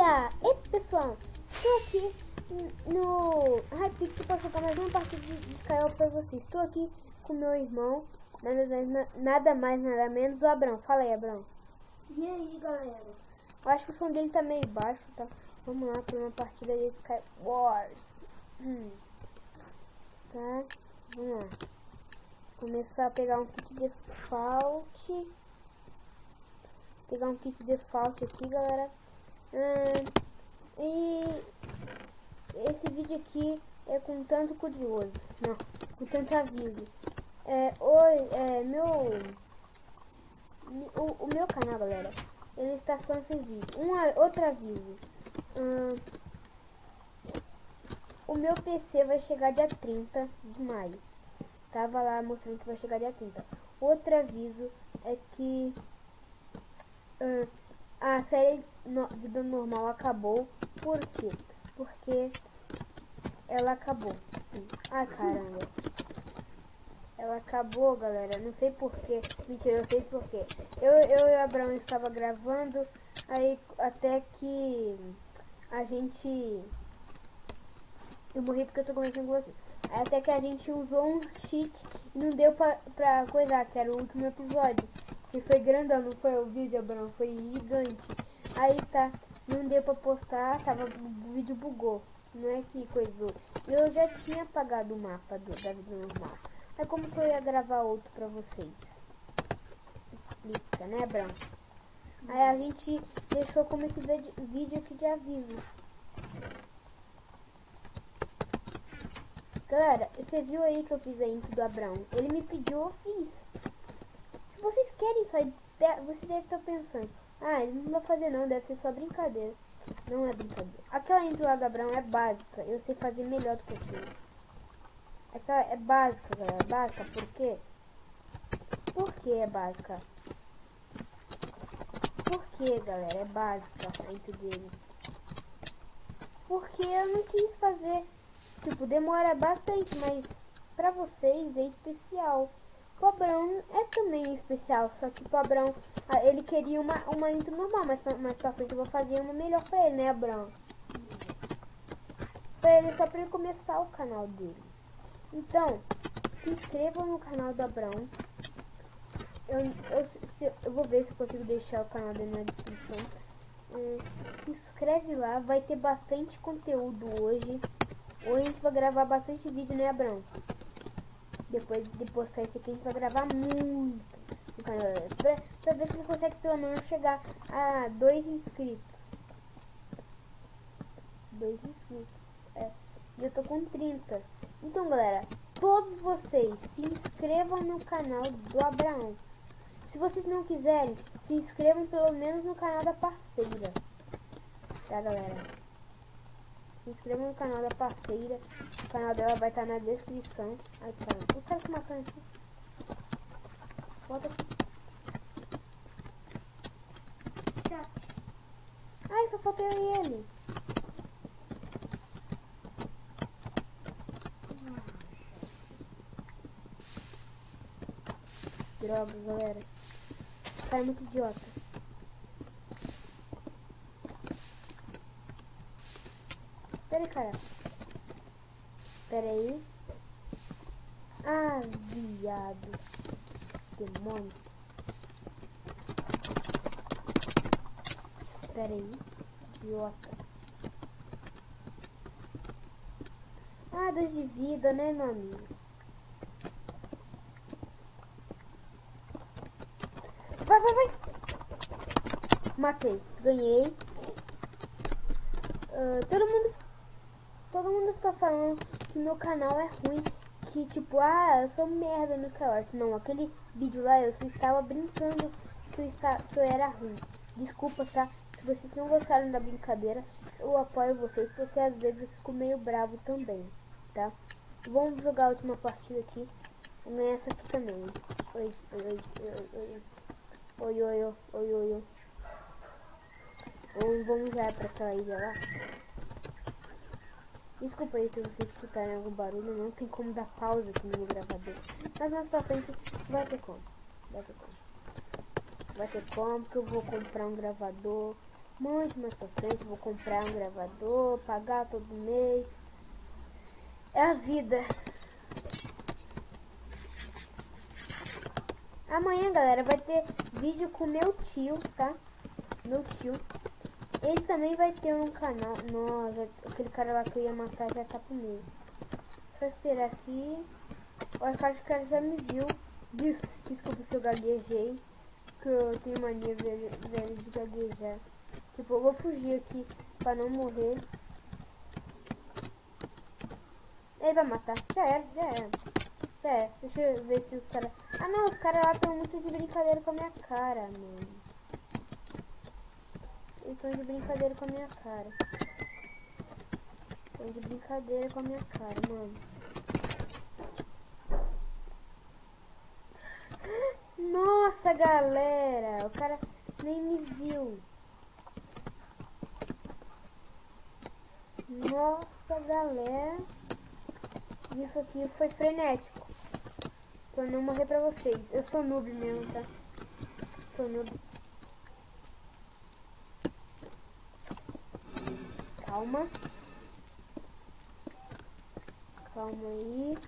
Olha! Ei pessoal, estou aqui no Hypixel para jogar mais uma partida de Skyward para vocês. Estou aqui com meu irmão, nada mais nada menos, o Abrão. Fala aí, Abrão. E aí, galera? Eu acho que o som dele tá meio baixo, tá? Vamos lá para uma partida de Skywars. Tá, vamos lá. Começar a pegar um kit default. Pegar um kit default aqui, galera. E esse vídeo aqui é com tanto curioso, não, com tanto aviso. O meu canal, galera, ele está ficando sem vídeo. Outro aviso. O meu PC vai chegar dia 30 de maio. Tava lá mostrando que vai chegar dia 30. Outro aviso é que a série Vida Normal acabou. Por quê? Porque ela acabou. Sim. Ah, caramba. Ela acabou, galera. Não sei porquê. Mentira, eu sei porquê. Eu e o Abraão estava gravando. Aí até que a gente... Eu morri porque eu tô conversando com você. Aí até que a gente usou um cheat e não deu pra coisar, que era o último episódio. Que foi grandão, não foi o vídeo, Abraão? Foi gigante. Aí tá, não deu pra postar, o vídeo bugou. Não é que coisou. Eu já tinha apagado o mapa da vida normal. Aí como que eu ia gravar outro pra vocês? Explica, né, Abraão? Aí a gente deixou como esse vídeo aqui de aviso. Galera, você viu aí que eu fiz a intro do Abraão? Ele me pediu, eu fiz. Se vocês querem isso aí, você deve estar pensando, ele não vai fazer não, deve ser só brincadeira. Não é brincadeira. Aquela intro lá do Abraão é básica, eu sei fazer melhor do que aquilo. Essa é básica, galera, básica, por quê? Por que é básica? Por que, galera, é básica a intro dele? Porque eu não quis fazer, tipo, demora bastante, mas pra vocês é especial. O Abrão é também especial, só que o Abrão, ele queria uma intro normal, mas mais pra frente eu vou fazer uma melhor pra ele, né, Abrão? Só pra ele começar o canal dele. Então, se inscrevam no canal do Abrão. Eu vou ver se eu consigo deixar o canal dele na descrição. Se inscreve lá, vai ter bastante conteúdo hoje. Hoje a gente vai gravar bastante vídeo, né, Abrão? Depois de postar esse aqui, a gente vai gravar muito no canal, pra ver se ele consegue pelo menos chegar a 2 inscritos. 2 inscritos. E eu tô com 30. Então, galera, todos vocês se inscrevam no canal do Abraão. Se vocês não quiserem, se inscrevam pelo menos no canal da parceira. Tá, galera? Se inscrevam no canal da parceira. O canal dela vai estar na descrição. Ai, caramba. Os caras se matando aqui. Volta aqui. Ai, só faltou ele. Droga, galera. O cara é muito idiota. Pera aí, cara. Pera aí. Viado. Demônio. Pera aí. Idiota. 2 de vida, né, meu amigo? Vai. Matei. Ganhei. Todo mundo fica falando que meu canal é ruim. Que tipo, eu sou merda no Skyward. Não, aquele vídeo lá eu só estava brincando que eu era ruim. Desculpa, tá? Se vocês não gostaram da brincadeira, eu apoio vocês, porque às vezes eu fico meio bravo também, tá? Vamos jogar a última partida aqui. Vou ganhar essa aqui também. Oi. Vamos já pra aquela ilha lá. Desculpa aí se vocês escutarem algum barulho, não tem como dar pausa aqui no meu gravador. Mas mais pra frente vai ter como. Vai ter como, porque eu vou comprar um gravador. muito mais pra frente. Vou comprar um gravador, pagar todo mês. É a vida. Amanhã, galera, vai ter vídeo com meu tio, tá? Meu tio. Ele também vai ter um canal. Nossa, aquele cara lá que eu ia matar já tá comigo. Só esperar aqui. Eu acho que o cara já me viu. Desculpa se eu gaguejei. Que eu tenho mania velha de gaguejar. Tipo, eu vou fugir aqui pra não morrer. Ele vai matar. Já era, já era. Já era. Deixa eu ver se os caras... Ah não, os caras lá estão muito de brincadeira com a minha cara, mano. Eles estão de brincadeira com a minha cara. Estão de brincadeira com a minha cara, mano. Nossa, galera. O cara nem me viu. Nossa, galera. Isso aqui foi frenético. Pra não morrer pra vocês. Eu sou noob mesmo, tá? Sou noob. Calma. Calma aí.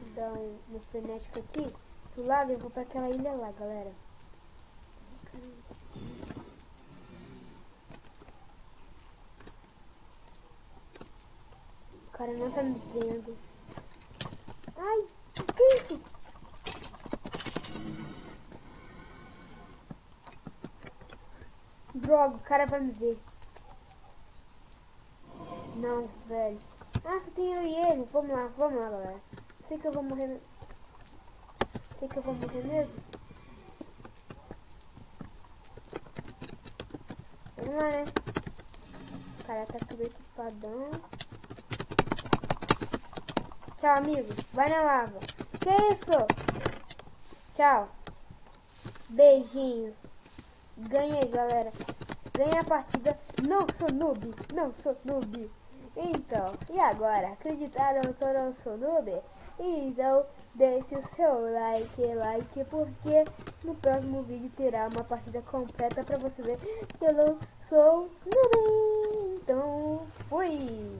Vou dar um frenético aqui. Do lado eu vou pra aquela ilha lá, galera. O cara não tá me vendo. Ai, que é isso? Droga, o cara vai me ver. Não, velho. Ah, só tem eu e ele. Vamos lá, galera. Sei que eu vou morrer. Sei que eu vou morrer mesmo. Vamos lá, né? O cara tá tudo equipadão. Tchau, amigo. Vai na lava. Que isso? Tchau. Beijinhos. Ganhei, galera. Ganhei a partida. Não sou noob. Não sou noob. Então, e agora? Acreditaram que eu não sou noob? Então, deixe o seu like, porque no próximo vídeo terá uma partida completa pra você ver que eu não sou noob. Então, fui!